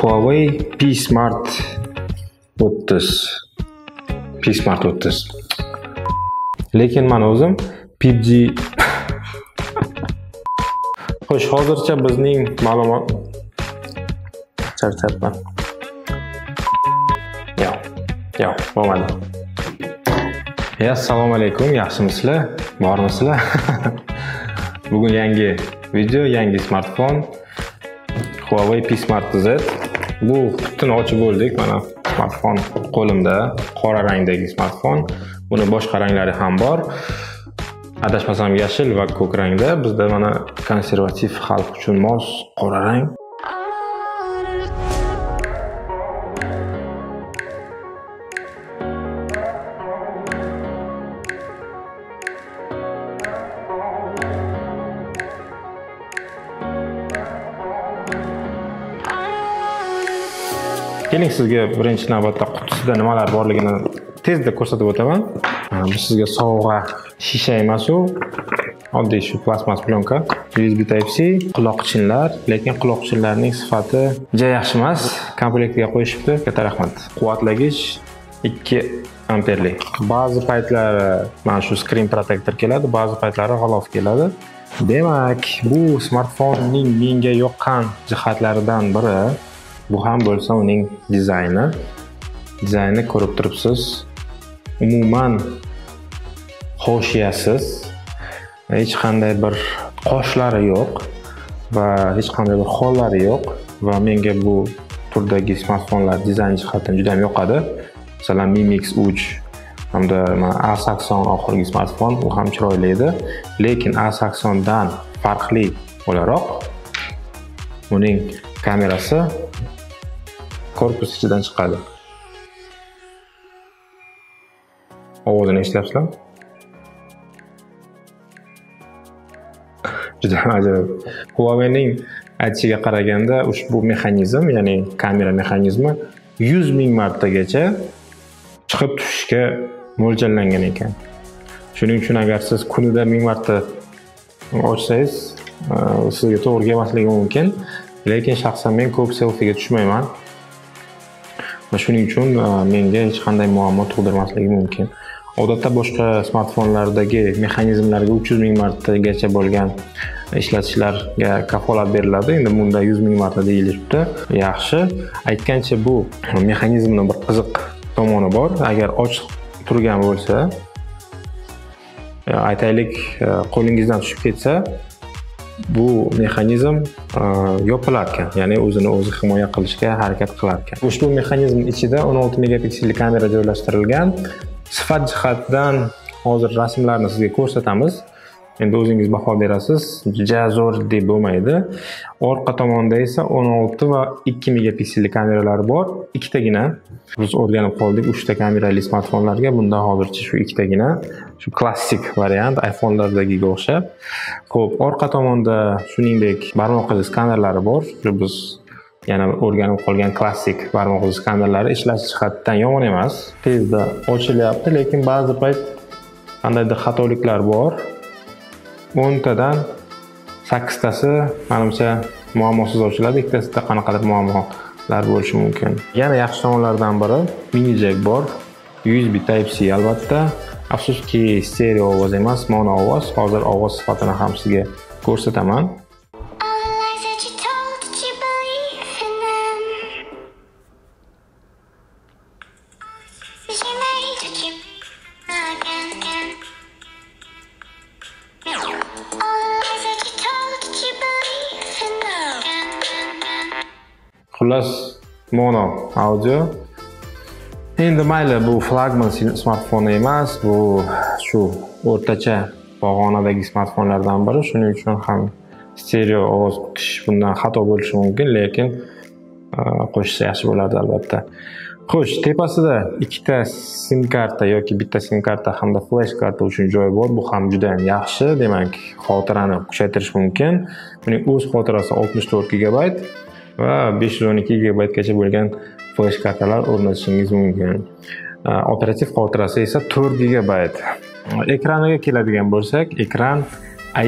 Huawei P Smart 30. P Smart 30. Lekin men o'zim PUBG Xo'sh, hozircha bizning ma'lumot charchatman. Yo'q, bo'lmadi. Assalomu alaykum, yaxshimisizlar? Bormisizlar? Bugun yangi video, yangi smartfon Huawei P Smart Z. Bu qutini ochib bo'ldik. Mana smartfon qo'limda, qora rangdagi smartfon. Buni boshqa ranglari ham bor. Adashmasam yashil va ko'k rangda. Bizda mana konservativ xalq uchun mos qora rang. Keling sizga birinchi navbatda qutisida nimalar borligini tezda ko'rsatib o'taman. Bu sizga sovg'a shisha emas u. Oddiy shu plastmas plyonka, USB Type-C, quloqchinlar, lekin quloqchinlarning sifati juda yaxshi emas. Komplektga qo'yishibdi. Katta rahmat. Quvvatlagich 2 amperlik. Ba'zi paytlari mana shu screen protector keladi, ba'zi paytlari g'ilof keladi. Demak, bu smartfonning menga yoqqan jihatlaridan biri bu ham bo'lsa uning dizayni. Dizaynni ko'rib turibsiz. Umuman hoshiyasiz, hech qanday bir qoshlari yo'q va hech qanday bir xollari yo'q va menga bu turdagi smartfonlar dizayn jihatdan juda ham yoqadi. Masalan, Mi Mix 3 hamda A80 oxirgi smartfon, u ham chiroyli edi, lekin A80 dan farqli o'laroq uning kamerasi korpus ichidan chiqadi. Ovozini eshityapsizlar? Juda ajoyib. Huawei'ning aytishiga qaraganda ushbu mexanizm, ya'ni kamera mexanizmi 100 ming martagacha chiqib tushishga mo'ljallangan ekan. Shuning uchun agar siz kunida 1000 marta ochsangiz, sizga to'g'ri kelmasligi mumkin, lekin shaxsan men ko'p selfiga tushmayman. Va shuning uchun menga hech qanday muammo tug'dirmasligi mumkin. Odatda boshqa smartfonlardagi mexanizmlarga 300 ming martagacha bo'lgan ishlatishlarga kafolat beriladi. Endi bunda 100 ming marta deyilibdi. Yaxshi. Aytgancha bu mexanizmning bir qiziq tomoni bor. Agar ochiq turgan bo'lsa, aytaylik, qo'lingizdan tushib ketsa, bu mexanizm yopilar ekan, ya'ni o'zini o'zi himoya qilishga harakat qilar ekan. Ushbu mexanizmning ichida 16 megapikselli kamera joylashtirilgan. Sifat jihatdan hozir rasmlarni sizga ko'rsatamiz. Endi o'zingiz baho berasiz. Juda zo'r deb bo'lmaydi. Orqa tomonda esa 16 va 2 megapikselli kameralar bor. Ikkitagina. Biz o'rganib qoldik 3 ta kamerali smartfonlarga. Bunda hozircha shu ikkitagina. Shu klassik variant iPhone'lardagiga o'xshab. Xo'p, orqa tomonda shuningdek barmoq izi skanerlari bor. Biz yana o'rganib qolgan klassik barmoq izi skanerlari ishlash jihatdan yomon emas. Tezda ochilyapti, lekin ba'zi payt qandaydir xatoliklar bor. 10 tadan 8 tasi menimcha muammosiz ochiladi, ikkitasida qanaqadir muammolar bo'lishi mumkin. Yana yaxshi tomonlardan biri mini jack bor, USB Type-C albatta. Afsuski stereo ovoz emas, mono ovoz. Hozir ovoz sifatini ham sizga ko'rsataman. Xullas, mono audio. Endi mayli, bu flagman smartfon emas, bu shu o'rtacha pog'onadagi smartfonlardan biri. Shuning uchun ham stereo ovoz kutish bundan xato bo'lishi mumkin, lekin qo'shsa yaxshi bo'lardi albatta. Xo'sh, tepasida ikkita SIM karta yoki bitta SIM karta hamda flash karta uchun joy bor. Bu ham juda ham yaxshi. Demak, xotirani kuchaytirish mumkin. Buning o'z xotirasi 64 GB va 512 GB gacha bo'lgan flash kartalar o'rnatishingiz mumkin. Operativ xotirasi esa 4 GB. Ekraniga keladigan bo'lsak, ekran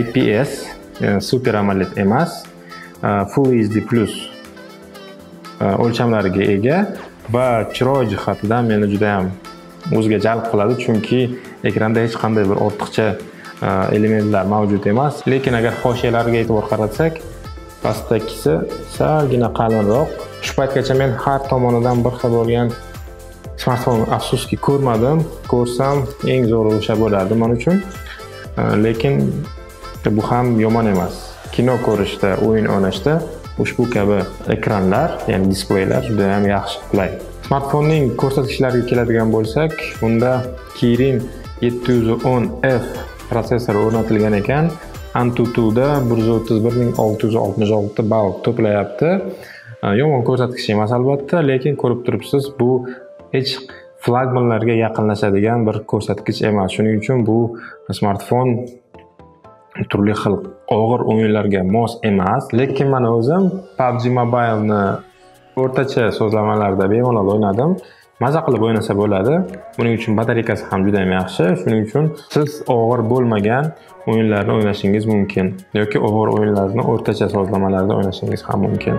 IPS, Super AMOLED emas, Full HD Plus o'lchamlariga ega va chiroy jihatidan meni juda ham o'ziga jalb qiladi, chunki ekranda hech qanday bir ortiqcha elementlar mavjud emas. Lekin agar hoshiyalarga e'tibor qaratsak, pastdagisi salgina qalinroq. Shu paytgacha men har tomonidan bir xil bo'lgan smartfon afsuski ko'rmadim. Ko'rsam eng zo'ri o'sha bo'lardi men uchun. Lekin bu ham yomon emas. Kino ko'rishda, o'yin o'ynashda ushbu kabi ekranlar, ya'ni displeylar juda ham yaxshi qulay. Smartfonning ko'rsatkichlariga keladigan bo'lsak, unda Kirin 710F protsessori o'rnatilgan ekan. AnTuTu'da 131.666 ball to'playapti. Yomon ko'rsatkich emas albatta, lekin ko'rib turibsiz, bu hech flagmanlarga yaqinlashadigan bir ko'rsatkich emas. Shuning uchun bu smartfon turli xil og'ir o'yinlarga mos emas. Lekin men o'zim PUBG Mobile'ni o'rtacha sozlamalarda bemalol o'ynadim. Maza qilib o'ynasa bo'ladi. Buning uchun batareykasi ham juda ham yaxshi. Shuning uchun siz og'ir bo'lmagan o'yinlarni o'ynashingiz mumkin yoki og'ir o'yinlarni o'rtacha sozlamalarda o'ynashingiz ham mumkin.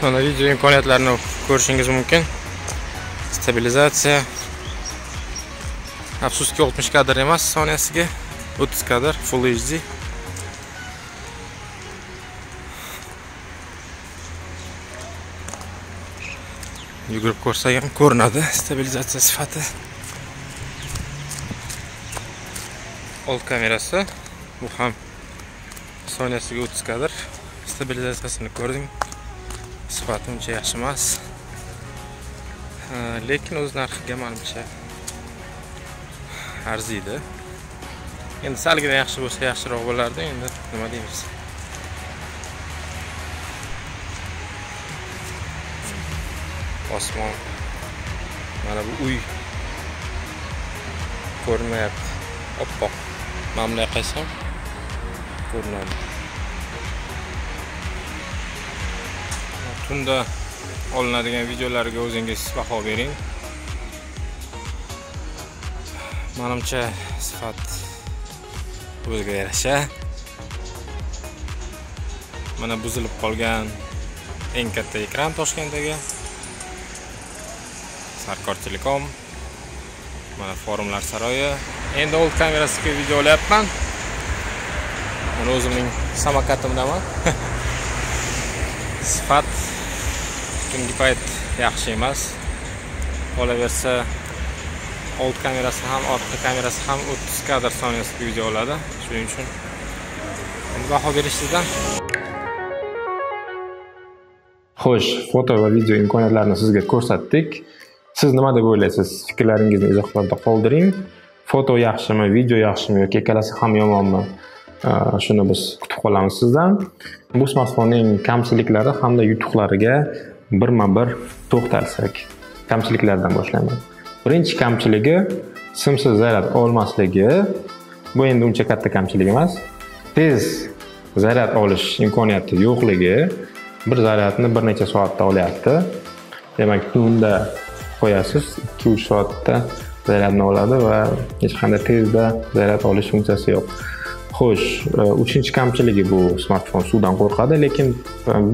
Mana video imkoniyatlarini ko'rishingiz mumkin. Stabilizatsiya. Afsuski 60 kadr emas, soniyasiga 30 kadr Full HD. Yugurib ko'rsak ham ko'rinadi stabilizatsiya sifati. Old kamerasi, bu ham soniyasiga 30 kadr. Stabilizatsiyasini ko'rding. Sifati uncha yaxshi emas. Lekin o'z narxiga menimcha arziydi. Endi salgina yaxshi bo'lsa yaxshiroq bo'lardi, endi nima deymiz? Osmon. Mana bu uy ko'rinmayapti. Oppoq. Mana bunday qilsam ko'rinadi. Tunda olinadigan videolarga o'zingiz baho bering. Menimcha sifat o'ziga yarasha. Mana buzilib qolgan eng katta ekran Toshkentdagi. Sarkor Telekom. Mana Forumlar saroyi. Endi old kamerasiga video olyapman. Mana o'zimning samokatimdaman. Sifat tungi payt yaxshi emas. Qolaversa old kamerasi ham, orqa kamerasi ham 30 kadr soniyasiga video oladi. Shuning uchun endi baho berish sizdan. Xo'sh, foto va video imkoniyatlarini sizga ko'rsatdik. Siz nima deb o'ylaysiz? Fikrlaringizni izohlarda qoldiring. Foto yaxshimi, video yaxshimi yoki ikkalasi ham yomonmi? Shuni biz kutib qolamiz sizdan. Bu smartfonning kamchiliklari hamda yutuqlariga birma-bir to'xtalsak, kamchiliklardan boshlayman. Birinchi kamchiligi simsiz zaryad olmasligi. Bu endi uncha katta kamchilik emas. Tez zaryad olish imkoniyati yo'qligi. Bir zaryadni bir necha soatda olyapti. Demak, tunda qo'yasiz, 2-3 soatda zaryadni oladi va hech qanday tezda zaryad olish funksiyasi yo'q. Xo'sh, uchinchi kamchiligi bu smartfon suvdan qo'rqadi, lekin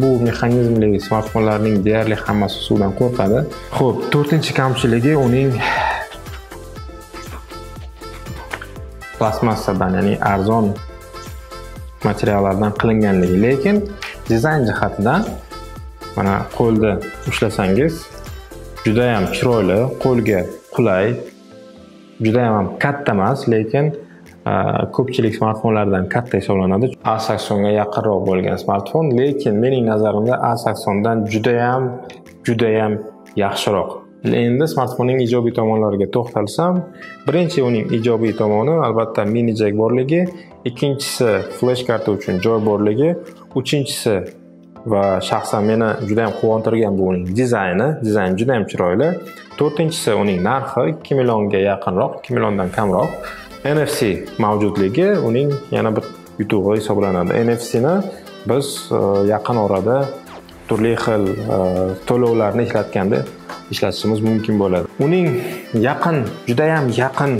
bu mexanizmli smartfonlarning deyarli hammasi suvdan qo'rqadi. Xo'p, to'rtinchi kamchiligi uning plastmassadan, ya'ni arzon materiallardan qilinganligi, lekin dizayn jihatidan mana qo'lda ushlasangiz juda ham chiroyli, qo'lga qulay, juda ham katta emas, lekin ko'pchilik smartfonlardan katta hisoblanadi. A80 ga yaqinroq bo'lgan smartfon, lekin mening nazarimda A80dan juda ham yaxshiroq. Endi smartfonning ijobiy tomonlariga to'xtalsam, birinchi uning ijobiy tomoni albatta mini jack borligi, ikkinchisi flash karta uchun joy borligi, uchinchisi va shaxsan meni juda ham quvontirgan bu uning dizayni juda ham chiroyli. To'rtinchisi uning narxi 2 millionga yaqinroq, 2 milliondan kamroq. NFC mavjudligi uning yana bir yutug'i hisoblanadi. NFC ni biz yaqin orada turli xil to'lovlarni ishlatganda ishlatishimiz mumkin bo'ladi. Uning juda ham yaqin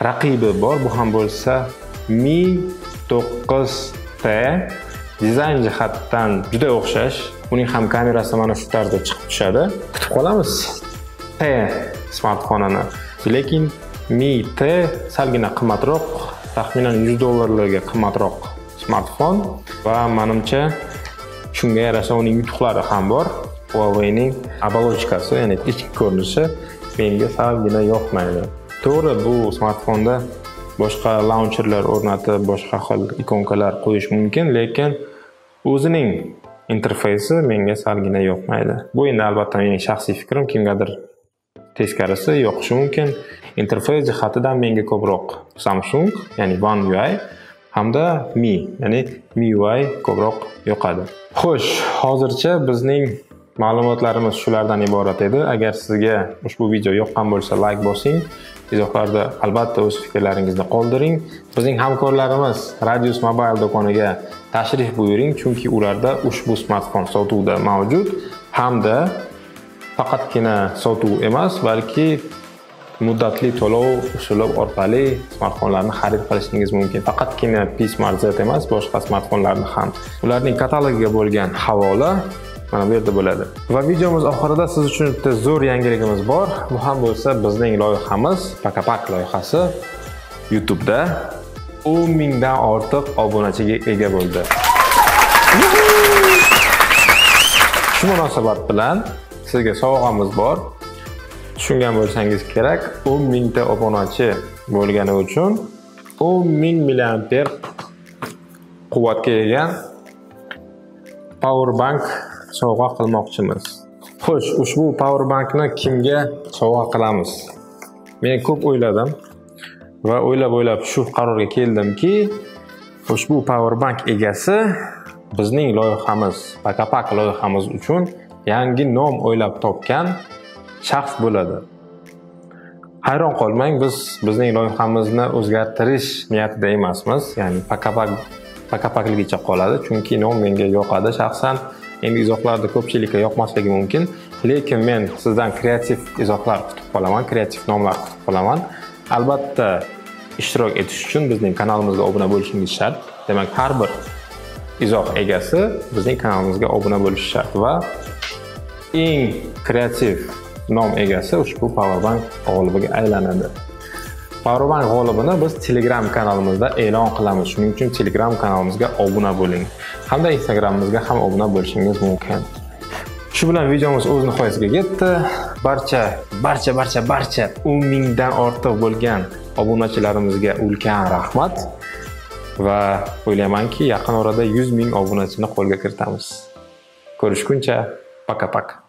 raqibi bor. Bu ham bo'lsa Mi 9T. Dizayn jihatdan juda o'xshash. Uning ham kamerasi mana shu tarzda chiqib tushadi. Kutib qolamiz T smartfonini. Lekin Mi T salgina qimmatroq, taxminan $100 qimmatroq smartfon va menimcha shunga yarasha uning yutuqlari ham bor. Huawei'ning оболочкасы, ya'ni ichki ko'rinishi menga salgina yoqmaydi. To'g'ri, bu smartfonda boshqa launcherlar o'rnatib, boshqa xil ikonkalar qo'yish mumkin, lekin o'zining interfeysi menga salgina yoqmaydi. Bu endi albatta mening shaxsiy fikrim, kimgadir teskarisi yoqishi mumkin. Interfeys jihatidan menga ko'proq Samsung, ya'ni One UI hamda Mi, ya'ni MIUI ko'proq yoqadi. Xo'sh, hozircha bizning ma'lumotlarimiz shulardan iborat edi. Agar sizga ushbu video yoqqan bo'lsa, like bosing. Izohlarda albatta o'z fikrlaringizni qoldiring. Bizning hamkorlarimiz Radius Mobile do'koniga tashrif buyuring, chunki ularda ushbu smartfon sotuvda mavjud hamda faqatgina sotuv emas, balki muddatli to'lov usuli orqali smartfonlarni xarid qilishingiz mumkin. Faqatgina P-Smart Z emas, boshqa smartfonlarni ham. Ularning katalogiga bo'lgan havola mana bu yerda bo'ladi. Va videomiz oxirida siz uchun bitta zo'r yangiligimiz bor. Bu ham bo'lsa bizning loyihamiz, Pakapak loyihasi YouTube'da 10 mingdan ortiq obunachiga ega bo'ldi. Shu munosabat bilan sizga sovg'amiz bor. Tushungan bo'lsangiz kerak, 10 mingta obunachi bo'lgani uchun 10 ming mAh quvvatga ega power bank sovg'a qilmoqchimiz. Xo'sh, ushbu power bankni kimga sovg'a qilamiz? Men ko'p o'yladim va o'ylab shu qarorga keldimki, ushbu power bank egasi bizning loyihamiz, Pakapak loyihamiz uchun yangi nom o'ylab topgan shaxs bo'ladi. Hayron qolmang, biz bizning loyihamizni o'zgartirish niyatida emasmiz. Ya'ni Pakapakligicha qoladi, chunki nom menga yoqadi shaxsan. Endi izohlarda ko'pchilikka yoqmasligi mumkin, lekin men sizdan kreativ izohlar kutib qolaman, kreativ nomlar kutib qolaman. Albatta, ishtirok etish uchun bizning kanalimizga obuna bo'lishingiz shart. Demak, har bir izoh egasi bizning kanalimizga obuna bo'lishi shart va eng kreativ nom egasi ushbu powerbank g'olibiga aylanadi. Powerbank g'olibini biz Telegram kanalimizda e'lon qilamiz. Shuning uchun Telegram kanalimizga obuna bo'ling. Hamda Instagramimizga ham obuna bo'lishingiz mumkin. Shu bilan videomiz o'z nihoyasiga yetdi. Barcha 10 mingdan ortiq bo'lgan obunachilarimizga ulkan rahmat va o'ylaymanki, yaqin orada 100 ming obunachini qo'lga kiritamiz. Ko'rishguncha, Pakapak.